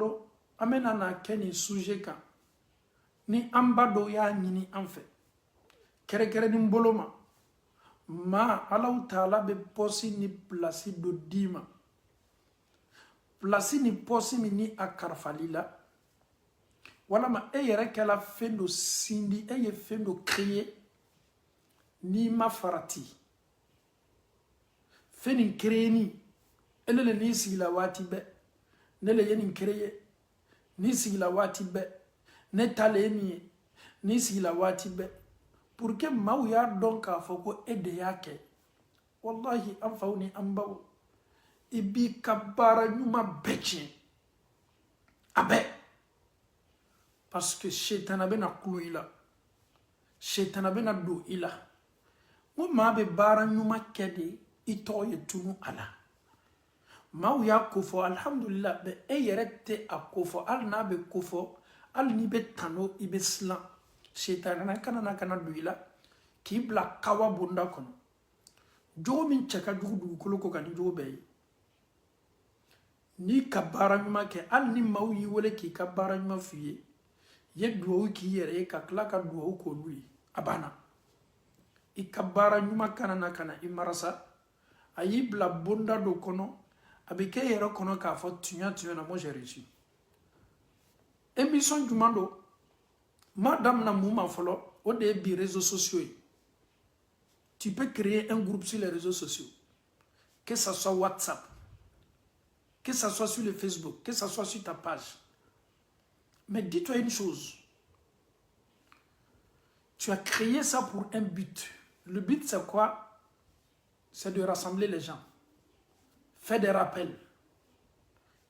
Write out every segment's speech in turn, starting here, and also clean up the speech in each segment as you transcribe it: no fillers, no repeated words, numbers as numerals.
bolo amena na keni sujet kan ni ambado ya nyini anfe kere ni bolo ma Allah taala be posi ni place do dima place ni posi ni akarfalila wala ma yere kala fendo sindi ye fendo créer ni ma farati fenin créer ni elele ni sigila wati be nele yenin créer ni sigila wati be ne tale ni sigila wati be pour que maw ya don ka foko ede yake wallahi an fawni an baw ibi kabara nyuma beche abe parce que shaitan abena kuluila shaitan abena do ila mo ma be bara nyuma kede ito ye tunu ala maw ya kofo alhamdulillah be yerete akofo al na be kofo al ni be tano ibe slan shaitan na kana do ila ki bla kawa bunda kono jogo min cheka dugu koloko kan jogo be ni kabara nyuma ke al ni maw yi wole ki kabara nyuma fiye ye duwo ki yere ka kla ka duwo ko lui abana ikabara nyuma kana imarasa ayi bla bunda do kono abike yere kono ka fo tunya na mo j'ai réussi émission jumando madame na mouma folo au début réseaux sociaux tu peux créer un groupe sur les réseaux sociaux que ça soit WhatsApp que ça soit sur le Facebook que ça soit sur ta page. Mais dis-toi une chose, tu as créé ça pour un but. Le but c'est quoi? C'est de rassembler les gens, faire des rappels,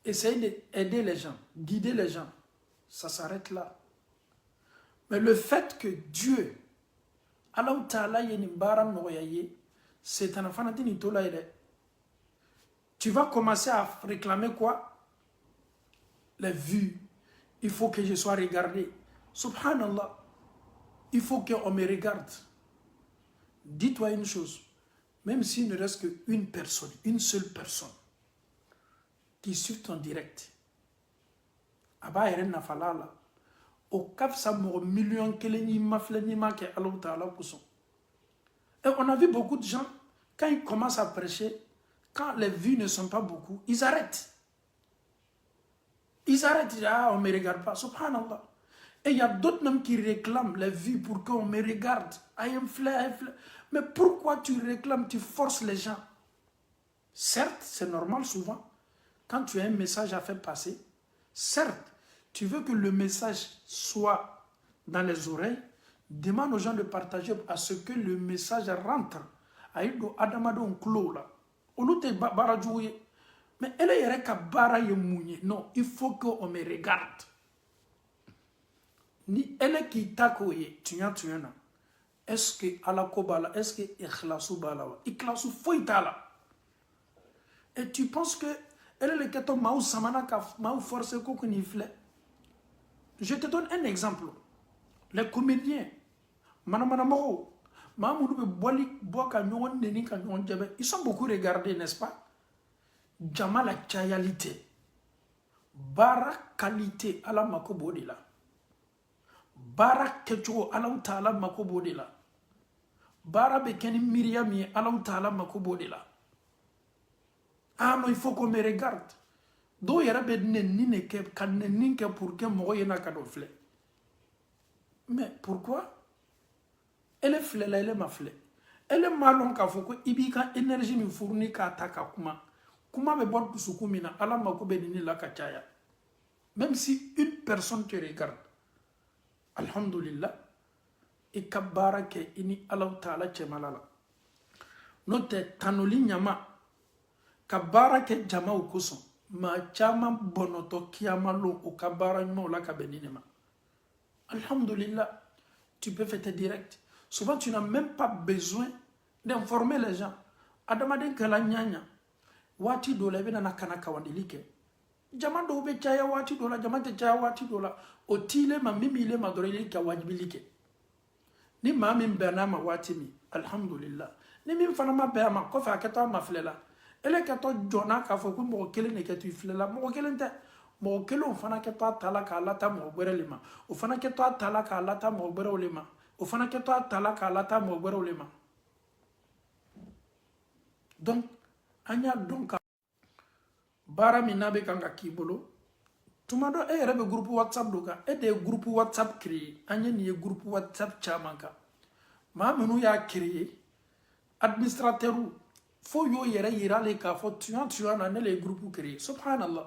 essayer d'aider les gens, guider les gens. Ça s'arrête là. Mais le fait que Dieu, Allah Ta'ala c'est un enfant de tu vas commencer à réclamer quoi? Les vues. Il faut que je sois regardé. Subhanallah. Il faut qu'on me regarde. Dis-toi une chose. Même s'il ne reste qu'une personne, une seule personne, qui suit ton direct. Aba eren na falala. Au kaf sa mo million keleni mafleni ma ke Allah Ta'ala pousson. Et on a vu beaucoup de gens, quand ils commencent à prêcher, quand les vues ne sont pas beaucoup, ils arrêtent. Ils arrêtent, ils disent, ah, on ne me regarde pas, subhanallah. Et il y a d'autres même qui réclament les vues pour qu'on me regarde. Mais pourquoi tu réclames, tu forces les gens? Certes, c'est normal souvent, quand tu as un message à faire passer, certes, tu veux que le message soit dans les oreilles, demande aux gens de partager à ce que le message rentre. Adamado clos là. Mais elle est kabara ye non, il faut qu'on me regarde. Ni elle qui takoye, tu na. Est-ce que ala kobala, est-ce que ikhlasu bala, ikhlasu foitala. Et tu penses que elle est le kato maou samana ka maou force ko kunifle. Je te donne un exemple. Les comédiens, manamanamoho, mamoudou boli boka nyon neni ka nyon djebe, ils sont beaucoup regardés, n'est-ce pas? Jama la chayalité, bara qualité ala makobo de la, bara kecho ala utala makobo de la, bara bekeni miriami ala utala makobo de la. Ah non, il faut qu'on me regarde. Do yara be nene ke kan nene ke pour que mo yena kadofle. Mais pourquoi? Elle est flé là, elle est ma flé. Elle est malon ka foko ibika énergie mi fourni ka taka kuma. Kuma me bon kusukumina ala makobe nini la kachaya. Même si une personne te regarde. Alhamdulillah. Et kabara ke ini Allah Ta'ala chemalala. Note tanoli nyama. Kabara ke jama ukuson. Ma chama bonoto kiyama lo o kabara nyama la kabeninema. Alhamdulillah. Tu peux faire tes directs. Souvent tu n'as même pas besoin d'informer les gens. Adamaden kala nyanya. Wati dola bena nakana kawandilike. Jama do be chaya wati dola, jama te chaya wati dola. Otile ma mimi ile madorele ka wajibilike. Ni ma min bernama wati mi. Alhamdulillah. Ni min fana ma berma kofa akata ma flela. Ele kato jona ka foku mo kele ne ketu flela mo kele nte. mɔgɔ kelen o fana kɛtɔ a ta la k'a lata mɔgɔ wɛrɛ le ma o fana kɛtɔ a ta la k'a lata mɔgɔ wɛrɛw le ma o fana kɛtɔ a ta la k'a lata mɔgɔ wɛrɛw le ma donc an y'a dɔn ka baara min n'a bɛ kan ka k'i bolo tuma dɔ e yɛrɛ bɛ groupe whatsapp dɔ kan e de ye groupe whatsapp créer an ye nin ye groupe whatsapp caman kan maa minnu y'a créer administrateur fo y'o yɛrɛ yira ale k'a fɔ tuyan na ne le ye groupe créer subhanallah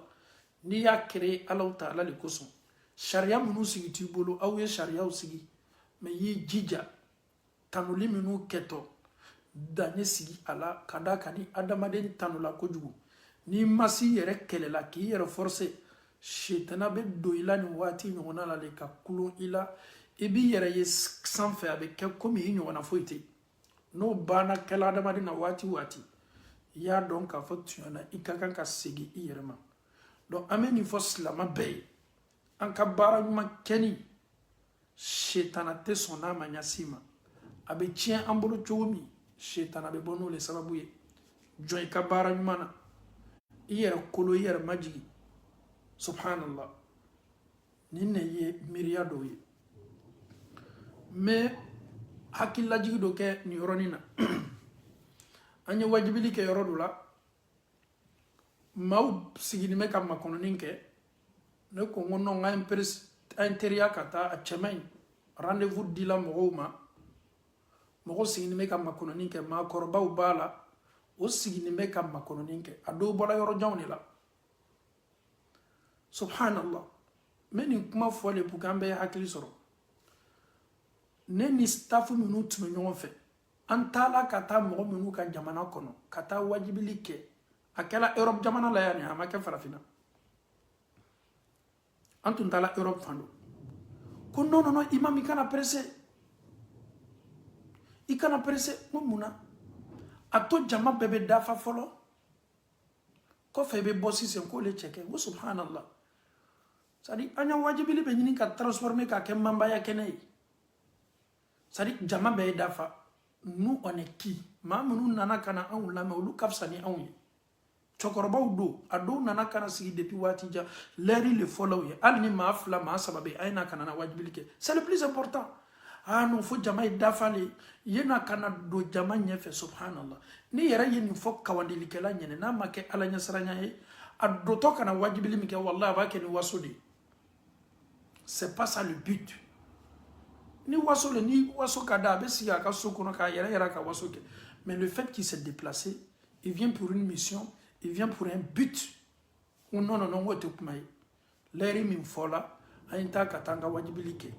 n'i y'a créer Allahu Taala le kosɔn sariya minnu sigi t'i bolo aw ye sariyaw sigi mais y'i jija tanuli minnu kɛtɔ daɲɛ sigi a la ka da ka ni adamaden tanula kojugu n'i ma s'i yɛrɛ kɛlɛla k'i yɛrɛ forcer shetana bɛ don i la nin waati ɲɔgɔnna la le ka kulon i la i b'i yɛrɛ ye sanfɛ a bɛ kɛ komi i ɲɔgɔnna foyi tɛ n'o banna kɛla adamaden na waati waati i y'a dɔn k'a fɔ tiɲɛna i ka kan ka segin i yɛrɛ ma donc an bɛ nin fɔ silama bɛɛ ye an ka baara ɲuman kɛni shetana tɛ sɔn n'a ma ɲɛsin ma a bɛ tiɲɛ an bolo cogo min shetana bɛ bɔ n'o le sababu ye jɔn i ka baara ɲuman na i yɛrɛ kolo i yɛrɛ majigi subhanallah nin ne ye miiriya dɔw ye n bɛ hakililajigi dɔ kɛ nin yɔrɔnin na an ye wajibili kɛ yɔrɔ dɔ la maaw sigilen bɛ ka makɔnɔni kɛ ne ko n ko non an ye teriya ka taa a cɛ man ɲi rendez-vous dila mɔgɔw ma mɔgɔ sigilen bɛ ka makɔnɔni kɛ maakɔrɔbaw b'a la o sigilen bɛ ka makɔnɔni kɛ a dɔw bɔra yɔrɔ janw de la subhanallah n bɛ nin kuma fɔ le pour que an bɛɛ hakili sɔrɔ ne ni staff minnu tun bɛ ɲɔgɔn fɛ an taala ka taa mɔgɔ minnu ka jamana kɔnɔ ka taa wajibili kɛ a kɛla Europe jamana la yan a ma kɛ farafinna an tun taala Europe fan dɔ ko non non non imam i kana pressé i kana pressé ko mun na a to jama bɛɛ bɛ dafa fɔlɔ kɔfɛ i bɛ bɔ sisan k'o le cɛ kɛ ko subhanallah c'est-à-dire an ya wajibili bɛ ɲini ka transformer ka kɛ manbaya kɛnɛ ye c'est-à-dire jama bɛɛ ye dafa nous on est qui maa minnu nana ka na anw lamɛn olu ka fisa ni anw ye cɛkɔrɔbaw don a dɔw nana ka na sigi depuis waati jan l'heure le fɔlɔw ye hali ni maa fila maa saba bɛ a ye na ka na wajibili kɛ c'est le plus important ah non fo jama ye dafale ye na ka na don jama ɲɛfɛ subhanallah ni yɛrɛ ye nin fɔ kawandilikɛla ɲɛnɛ n'a ma kɛ ala ɲɛsiranya ye a dotɔ ka na wajibili min kɛ wallahi a b'a kɛ ni waso de c'est pas ça le but ni waso le ni waso ka da a bɛ sigi a ka so kɔnɔ k'a yɛrɛ yɛrɛ ka waso kɛ mais le fait qu'il s'est déplacé il vient pour une mission il vient pour un but non non non o tɛ kuma ye l'heure min fɔla an ye taa ka taa an ka wajibili kɛ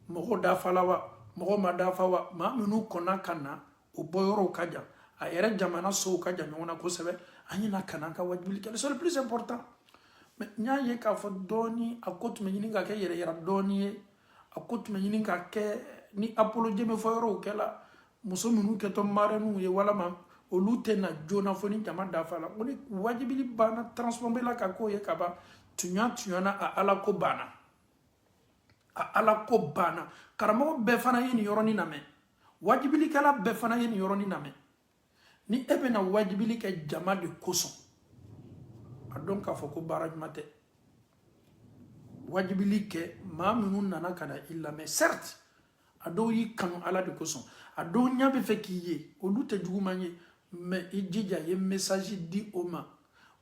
mɔgɔ dafala wa mɔgɔ ma dafa wa maa minnu kɔnna ka na o bɔyɔrɔw ka jan a yɛrɛ jamana sow ka jan ɲɔgɔn na kosɛbɛ an ye na ka na an ka wajibili kɛ c'est le plus important mais n y'a ye k'a fɔ dɔɔni a ko tun bɛ ɲini ka kɛ yɛrɛ yira dɔɔni ye a ko tun bɛ ɲini ka kɛ ni apologie bɛ fɔ yɔrɔw kɛla muso minnu kɛtɔ marraines ye walama olu tɛ na joona fo ni jama dafa la o ni wajibili banna transformé la ka k'o ye ka ban tuɲana a ala ko banna a ala ko banna karamɔgɔ bɛɛ fana ye nin yɔrɔnin lamɛn wajibilikɛla bɛɛ fana ye nin yɔrɔnin lamɛn ni e bɛna wajibili kɛ jama de kosɔn a dɔn k'a fɔ ko baara ɲuman tɛ wajibili kɛ maa minnu nana ka na i lamɛn certes a dɔw y'i kanu ala de kosɔn a dɔw ɲɛ bɛ fɛ k'i ye olu tɛ juguman ye mais i jija ye message di o ma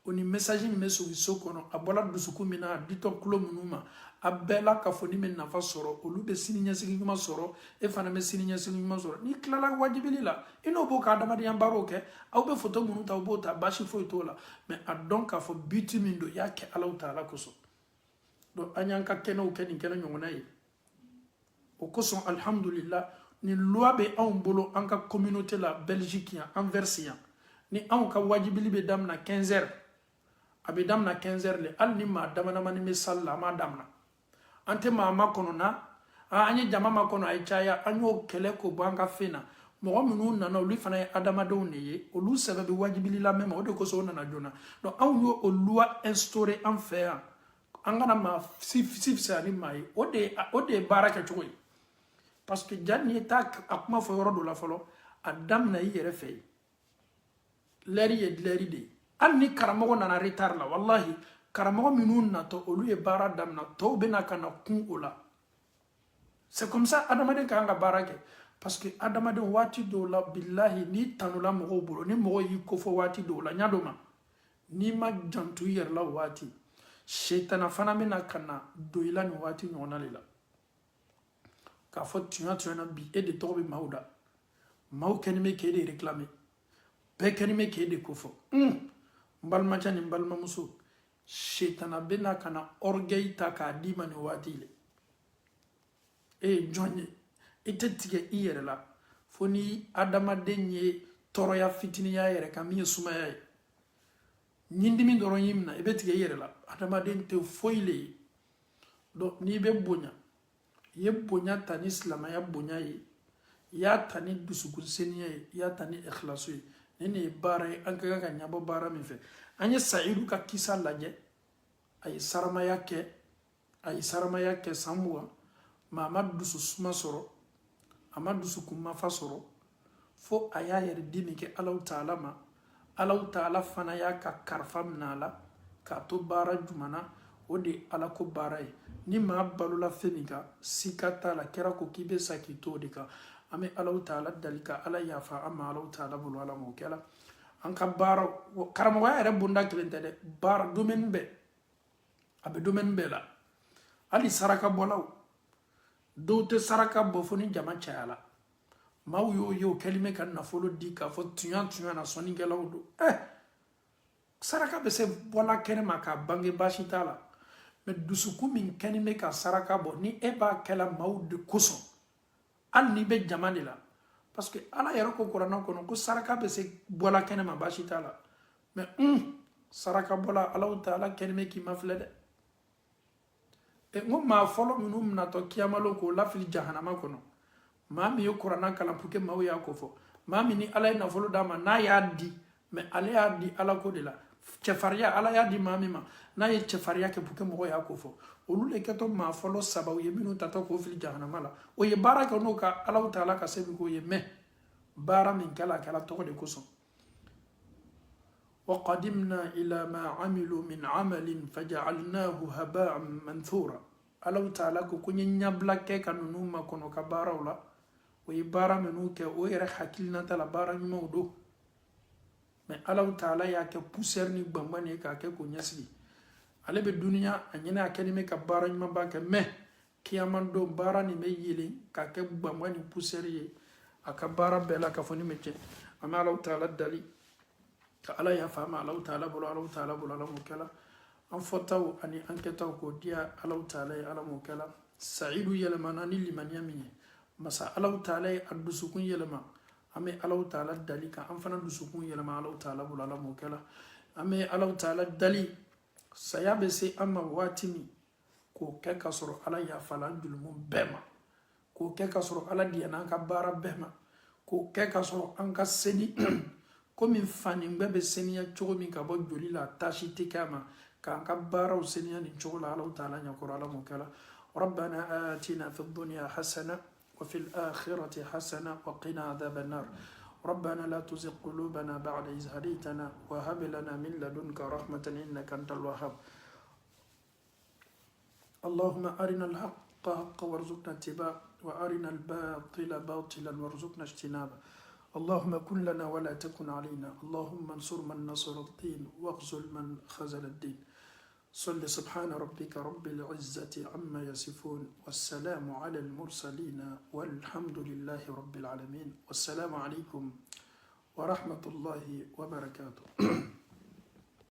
o ni message min bɛ sigi so kɔnɔ a bɔra dusukun min na a ditɔ tulo minnu ma a bɛɛ la k'a fɔ ni bɛ nafa sɔrɔ olu bɛ sini ɲɛsigi ɲuman sɔrɔ e fana bɛ sini ɲɛsigi ɲuman sɔrɔ n'i tilala wajibili la i n'o b'o ka adamadenya baaraw kɛ aw bɛ photo minnu ta aw b'o ta baasi foyi t'o la mais a dɔn k'a fɔ but min don i y'a kɛ Alahu Taala kosɔn donc an y'an ka kɛnɛw kɛ nin kɛnɛ ɲɔgɔnna ye o kosɔn alhamdulillah ni loi bɛ anw bolo an ka communauté la Belgique yan Anvers yan ni anw ka wajibili bɛ daminɛ 15 heures a bɛ daminɛ 15 heures le hali ni maa damadamani bɛ salle la an m'a daminɛ an tɛ maa makɔnɔ na an ye jama makɔnɔ a ye caya an y'o kɛlɛ k'o bɔ an ka fɛn na mɔgɔ minnu nana olu fana ye adamadenw de ye olu sɛbɛ bɛ wajibili la même o de kosɔn o nana joona donc anw y'o o loi instauré an fɛ yan an kana maa si fisaya ni maa ye o de ye baara kɛcogo ye parce que jani ye taa a kuma fɔ yɔrɔ dɔ la fɔlɔ a daminɛ i yɛrɛ fɛ yen l'heure ye l'heure de ye hali ni karamɔgɔ nana retard la wallahi karamɔgɔ minnu natɔ olu ye baara damina tɔw bɛna ka na kun o la c'est comme ça adamaden kan ka baara kɛ parce que adamaden waati dɔw la bilahi n'i tanula mɔgɔw bolo ni mɔgɔ y'i kofɔ waati dɔw la ɲa dɔ ma n'i ma janto i yɛrɛ la waati shetana fana bɛna ka na don i la nin waati ɲɔgɔnna de la k'a fɔ tiɲɛ na bi e de tɔgɔ bɛ maaw da maaw kɛlen bɛ k'e de réclamer bɛɛ kɛlen bɛ k'e de kofɔ n balimakɛ ni n balimamuso shetana bɛna ka na orgueil ta k'a d'i ma nin waati le e ye jɔn ye i tɛ tigɛ i yɛrɛ la fo ni adamaden ye tɔɔrɔya fitiniya yɛrɛ kan min ye sumaya ye ɲindimi dɔrɔn y'i minɛ i bɛ tigɛ i yɛrɛ la adamaden tɛ foyi le ye donc n'i bɛ bonya i ye bonya ta ni silamɛya bonya ye i y'a ta ni dusukunseniya ye i y'a ta ni ikhlasu ye ni nin ye baara ye an ka kan ka ɲɛbɔ baara min fɛ an ye sayidu ka kisa lajɛ a ye saramaya kɛ san 20 mais a ma dusu suma sɔrɔ a ma dusukun mafa sɔrɔ fo a y'a yɛrɛ di min kɛ Alahu Taala ma Alahu Taala fana y'a ka karifa minɛ a la k'a to baara jumɛn o de ye Ala ko baara ye ni maa balola fɛn min kan sika t'a la kɛra ko k'i bɛ sa k'i to o de kan an bɛ Alahu Taala dali ka Ala yafa an ma Alahu Taala bolo Ala m'o kɛla an ka baara karamɔgɔya yɛrɛ bonda kelen tɛ dɛ baara domaine bɛɛ a bɛ domaine bɛɛ la hali saraka bɔlaw dɔw tɛ saraka bɔ fo ni jama cayala maaw y'o ye o kɛlen bɛ ka nafolo di k'a fɔ tuɲa na sɔnnikɛlaw don saraka bɛ se bɔla kɛnɛ ma k'a bange baasi t'a la mais dusukun min kɛlen bɛ ka saraka bɔ ni e b'a kɛla maaw de kosɔn hali n'i bɛ jama de la parce que ala yɛrɛ ko kuranɛ kɔnɔ ko saraka bɛ se bɔla kɛnɛ ma baasi t'a la mais saraka bɔla Alahu Taala kɛlen bɛ k'i mafilɛ dɛ n ko maa fɔlɔ minnu minatɔ kiyamalo k'o lafili jahanama kɔnɔ maa min ye kuranɛ kalan pour que maaw y'a ko fɔ maa min ni ala ye nafolo d'a ma n'a y'a di mais ale y'a di ala ko de la cɛfariya ala y'a di maa min ma n'a ye cɛfariya kɛ pour que mɔgɔ y'a ko fɔ olu le kɛtɔ maa fɔlɔ sabaw ye minnu tatɔ k'o fili jahanama la o ye baara kɛ n'o ka Alahu Taala ka se min k'o ye mais baara min kɛla a kɛla tɔgɔ de kosɔn وقدمنا إلى ما عملوا من عمل فجعلناه هباء منثورا Alahu Taala ko ko n ye ɲabila kɛ ka ninnu makɔnɔ ka baaraw la o ye baara minnu kɛ o yɛrɛ hakilinata la baara ɲumanw don mais Alahu Taala y'a kɛ poussière ni gbanban ye k'a kɛ k'o ɲɛsigi ale bɛ duniya a ɲinɛ a kɛlen bɛ ka baara ɲumanba kɛ mais kiyaman don baara nin bɛ yelen k'a kɛ gbanban ni poussière ye a ka baara bɛɛ la k'a fɔ nin bɛ tiɲɛ an bɛ Alahu Taala dali ka ala yafa ma Alahu Taala bolo Ala m'o kɛla an fɔtaw ani an kɛtaw k'o diya Alahu Taala ye Ala m'o kɛla sayidu yɛlɛmana ni limaniya min ye masa Alahu Taala ye a dusukun yɛlɛma an bɛ Alahu Taala dali ka an fana dusukun yɛlɛma Alahu Taala bolo Ala m'o kɛla an bɛ Alahu Taala dali saya bɛ se an ma waati min k'o kɛ ka sɔrɔ ala yafala an jurumu bɛɛ ma k'o kɛ ka sɔrɔ ala diyana an ka baara bɛɛ ma k'o kɛ ka sɔrɔ an ka seni komi fani bɛɛ bɛ seniya cogo min ka bɔ joli la tasi tɛ kɛ a ma k'an ka baaraw seniya nin cogo la Alahu Taala ɲɛkɔrɔ Ala m'o kɛla ربنا آتنا في الدنيا حسنة وفي الآخرة حسنة وقنا عذاب النار ربنا لا تزغ قلوبنا بعد إذ هديتنا وهب لنا من لدنك رحمة إنك أنت الوهاب اللهم أرنا الحق حقا وارزقنا اتباعه وأرنا الباطل باطلا وارزقنا اجتنابه اللهم كن لنا ولا تكن علينا اللهم انصر من نصر الدين واخذل من خذل الدين صل سبحان ربك رب العزة عما يصفون والسلام على المرسلين والحمد لله رب العالمين والسلام عليكم ورحمة الله وبركاته